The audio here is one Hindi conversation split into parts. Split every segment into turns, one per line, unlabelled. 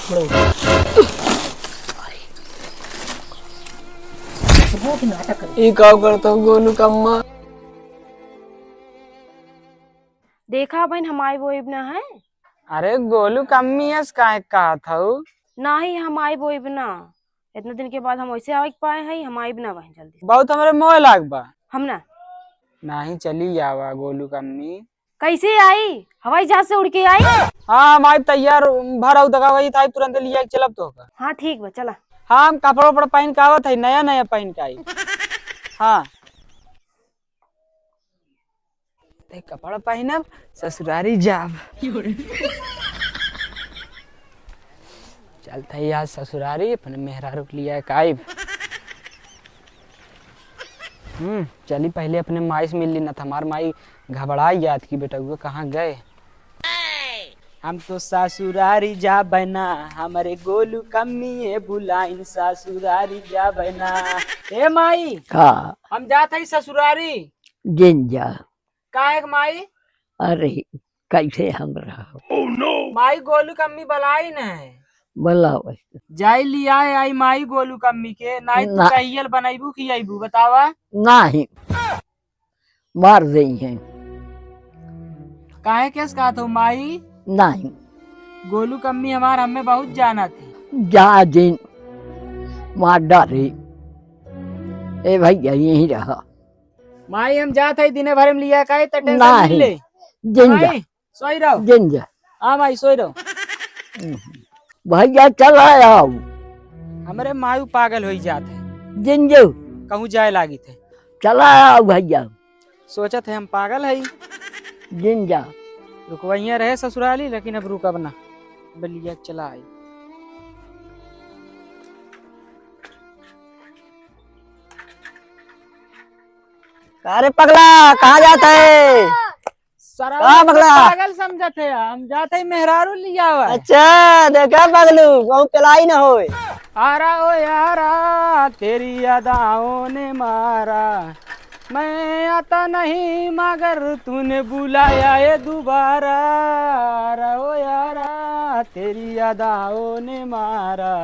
ये क्या करता हूँ गोलू कम्मा।
देखा बहन हमारी वो इब्ना है।
अरे गोलू कम्मी है का कहा था वो।
ना ही हमारी वो इब्ना इतने दिन के बाद हम वैसे आवे के पाए हैं हमारी इब्ना बहन जल्दी से।
बहुत हमारे मोह लाग बा
हम ना
नहीं चली जावा गोलू कम्मी।
कैसे आई हवाई जहाज से उड़ के आई।
हाँ हमारी तैयार भरा दगा वही था तुरंत लिया चलब तो होगा।
हाँ ठीक बा चला।
हाँ हम कपड़ा उपड़ा पहन के आवत है नया नया पहन के आई। हाँ ते कपड़ा पहनब ससुरारी जाब। चलते ही आज ससुरारी अपने मेहरारू के लिए काइब। चली पहले अपने माई से मिल ली ना था हमार माई घबराई याद की बेटा वो कहाँ गए। हम तो ससुरारी जा बना हमारे गोलू कम्मी है बुलाइन ससुरारी जा बना। ए माई
का
हम जाते ही ससुरारी।
जिंजा।
काहे के माई।
अरे कैसे हम रहो।
oh, no. माई गोलू कम्मी बुलाई न है
बोलाओ।
जाई लिया आई माई गोलू कम्मी के नाई तू
ना।
कहियल बनाईबू की आईबू बतावा।
नहीं मार गई है।
काहे केस कहा था माई।
नहीं
गोलू कम्मी हमार हमें बहुत जाना थी।
जा जिन मार डारे। ए भैया यही रहा।
माई हम जाते ही दिन भर में लिया काहे त टेंशन
नहीं
मिल ले।
जिंजा
माई सोई रहो।
जिंजा।
हाँ माई सोई रहो।
भैया चला आओ।
हमारे मायू पागल हो जाते
जिंजो
कहूँ जाए लागी थे।
चला आओ भैया।
सोचा थे हम पागल है
जिंजा
रुकवैया रहे ससुराली लेकिन अब रुकब ना बलिया चला आई।
अरे पगला कहाँ जाता है।
कहाँ पगला पागल समझा थे हम जाते ही मेहरारू लिया हुआ।
अच्छा देखा पगलू कहूँ पिलाई ना हो।
आरा ओ यारा तेरी अदाओं ने मारा मैं आता नहीं मगर तूने बुलाया ये दोबारा। आरा ओ यारा तेरी अदाओं ने मारा।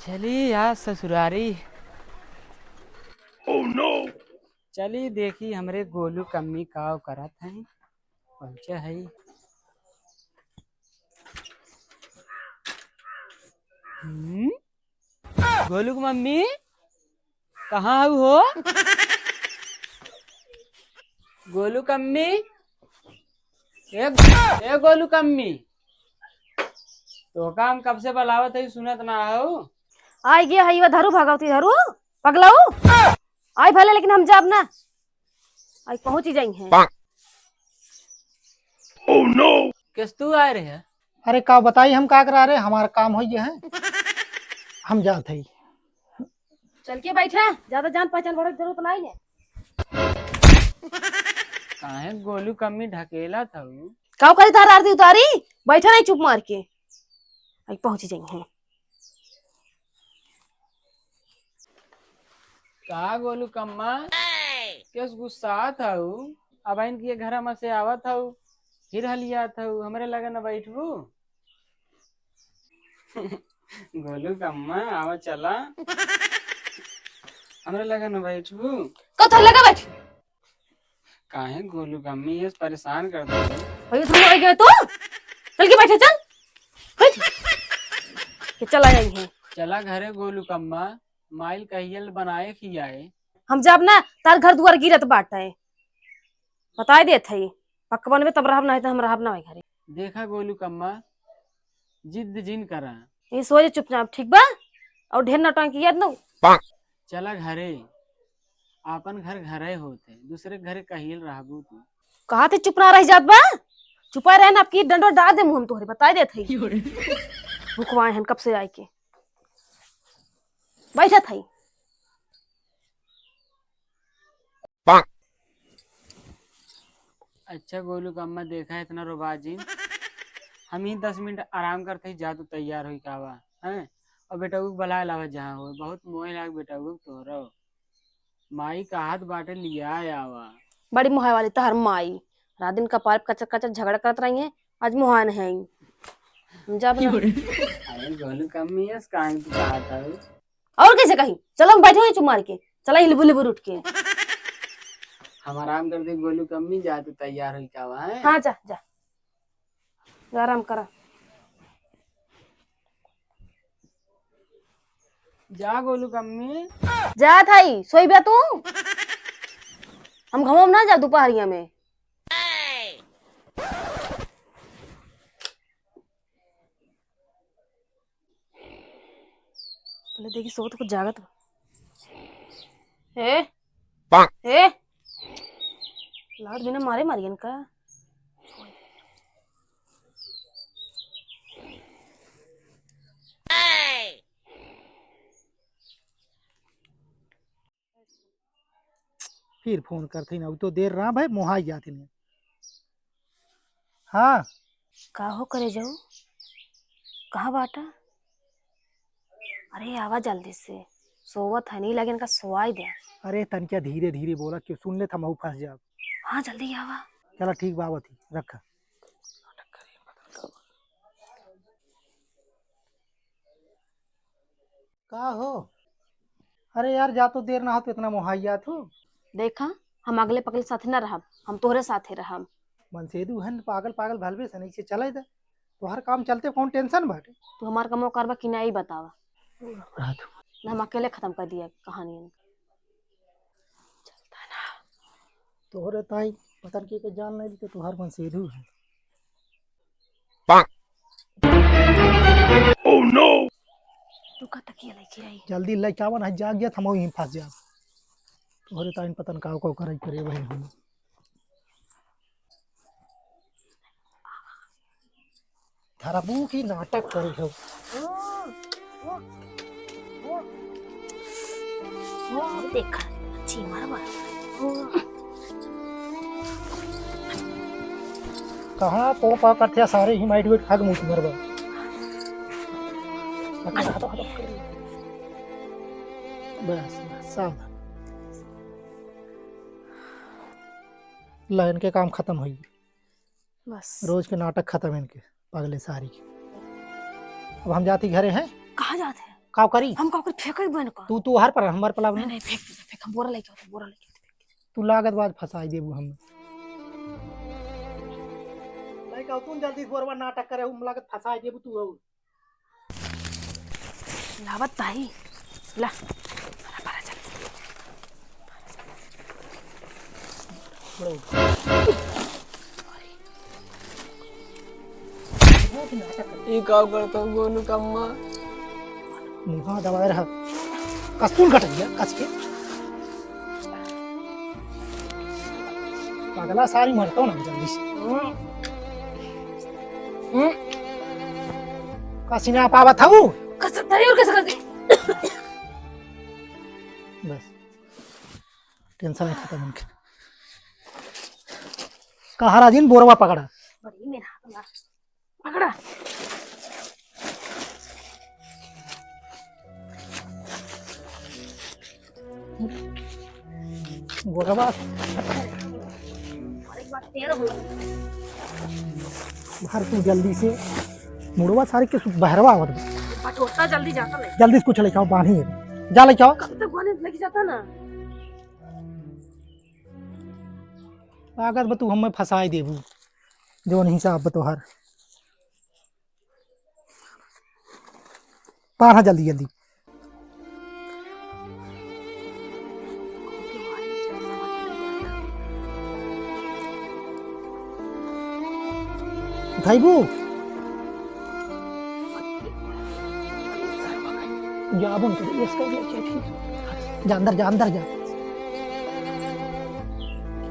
चली यार ससुरारी। oh, no. चली देखी हमरे गोलू कम्मी काव करत हैं पहुंचे है। गोलू की मम्मी कहाँ हो। गोलू कम्मी ए गोलू कम्मी तो काम कब से बलावत है सुनत ना हो।
आई गया है धरू भगवती धरू पगलाऊ आई भले लेकिन हम जाब ना आई पहुंच ही जाई हैं।
oh, no. किस तू आए रहे।
अरे का बताई हम का करा रहे हमारा काम हो गया है। हम जाते ही
चल के बैठा ज्यादा जान पहचान बढ़े जरूरत नहीं है।
काहे गोलू कम्मी ढकेला था
काव करे तार आरती उतारी बैठा नहीं चुप मार के आई पहुंच ही जाई हैं।
का गोलू कम्मा किस गुस्सा था अब इनके घर में से आवा था फिर हलिया था हमरे लगन बैठबू। गोलू कम्मा आवा चला हमरे लगन बैठबू।
कब लगा बैठ
काहे गोलू कम्मी ये परेशान कर दो।
भैया तुम आ गए तो चल के बैठे चल के चला जाई हैं।
चला घरे गोलू कम्मा माइल कहियल बनाए खियाए।
हम जब ना तार घर दुआर गिरत बाटे बताई देत है पकवन में तब रहब ना है तो हम रहब ना घरे।
देखा गोलू कम्मा जिद जिन करा
ये सोच चुपचाप ठीक बा और ढेर नौटंकी याद न।
चला घरे आपन घर घरे होते दूसरे घरे कहियल रहबू तू।
कहा थे चुप ना रह जात बा चुपा रहे ना आपकी डंडो डाल दे मुंह तोहरे बताई देत है। भुखवाए हैं कब से आए के बैठा था।
अच्छा गोलू कम्मा देखा है इतना रोबाजी हम ही 10 मिनट आराम करते ही जा तू तैयार हुई कावा हैं और बेटा को बुलाए लावा जहाँ हो बहुत मोह लाग बेटा को तोहरा माई का हाथ बाटे लिया आवा।
बड़ी मुहाय वाली तहर माई रात दिन कपार कचर कचर झगड़ा करत रही है आज मुहान है। हम जाब ना।
अरे गोलू कम्मी है कहाँ तू कहा था
और कैसे कहीं? चलो हम बैठे हुए चुप मार के, चला हिलबुल हिलबुल उठ के।
हम आराम कर दे गोलू कम्मी जा तो तैयार हो क्या हुआ है।
हाँ जा जा जा, आराम करा।
जा गोलू कम्मी।
जा थाई सोई बे तू। हम घमम ना जा दोपहरिया में। पहले देखी सो तो कुछ जागत बा। ए लाड बिना मारे मारियन का।
फिर फोन करते ना, अब तो देर रहा भाई, मुहा जाते नहीं। हाँ
का हो करे जाऊ? कहाँ बाटा? अरे आवा जल्दी से, सोवत है नहीं लगे इनका सोवाई दे।
अरे तनिका धीरे धीरे बोला, क्यों सुन ले था महू फंस जा।
हाँ जल्दी आवा।
चला ठीक बाबा थी रखा। का हो? अरे यार जा तो देर ना हो तो इतना मुहैया तू।
देखा हम अगले पगले साथे न रहब, हम तोहरे साथे रहब।
मनसेदू हन पागल पागल भलबे से नहीं से चले दे, तो हर काम चलते कौन टेंशन बाटे।
तू हमार कमो करबा कि नहीं बतावा।
रहा तू।
न हम अकेले खत्म कर दिया कहानी।
तोहरे ताई पतन के जान नहीं तो तुहार मनसेदू है।
तू का तकिया लेके आई?
जल्दी ले चावन है, जाग गया थमो यहीं फंस जा। तोहरे ताई पतन का को करे करे वही हम। धरबू की नाटक करे हो।
देखा अच्छी मारवा।
कहाँ तो पा करते सारे ही माइट वेट खा के मुंह मरबा। बस बस सावधान। लाइन के काम खत्म हुई,
बस
रोज के नाटक खत्म इनके पगले सारी के। अब हम जाती घरे हैं।
कहाँ जाते हैं?
का करी
हम का कुछ फेंक बन का।
तू हर पर हमार पलाव
नहीं
ना।
नहीं फेंक फेंक, हम बोरा लेके आओ, बोरा लेके आओ।
तू लागत बाद फंसाई देबू हम। नहीं कहू तू जल्दी बोरवा नाटक करे, हम लागत फंसाई देबू तू।
लावत ताई ला बड़ा चल।
ये का करता हूँ गोलू कम्मा।
मुहा दबाए रहा, कस्तूल घट गया कस के। पगला सारी मरता हूँ ना जल्दी से। कसी ना पावा था वो।
कसर ताई और कैसे कर दी?
बस टेंशन नहीं खत्म इनके। कहा राजीन बोरवा पकड़ा।
बड़ी मेरा हाथ मार पकड़ा।
बोरवा बाहर तू जल्दी से। मुड़वा सारी के बहरवा आवत बा।
बटोरता जल्दी जाता ले।
जल्दी से कुछ लेके आओ, बांधी है जा लेके आओ।
कब तक बने लग जाता ना।
लागत बा तू हमें फंसाई देबू जो नहीं हिसाब तोहर। पार हाँ जल्दी जल्दी। उठाइबू जा बन कर इसका ठीक। जा अंदर जा अंदर जा।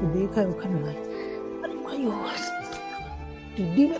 देख है उखन भाई। अरे भाई टिड्डी में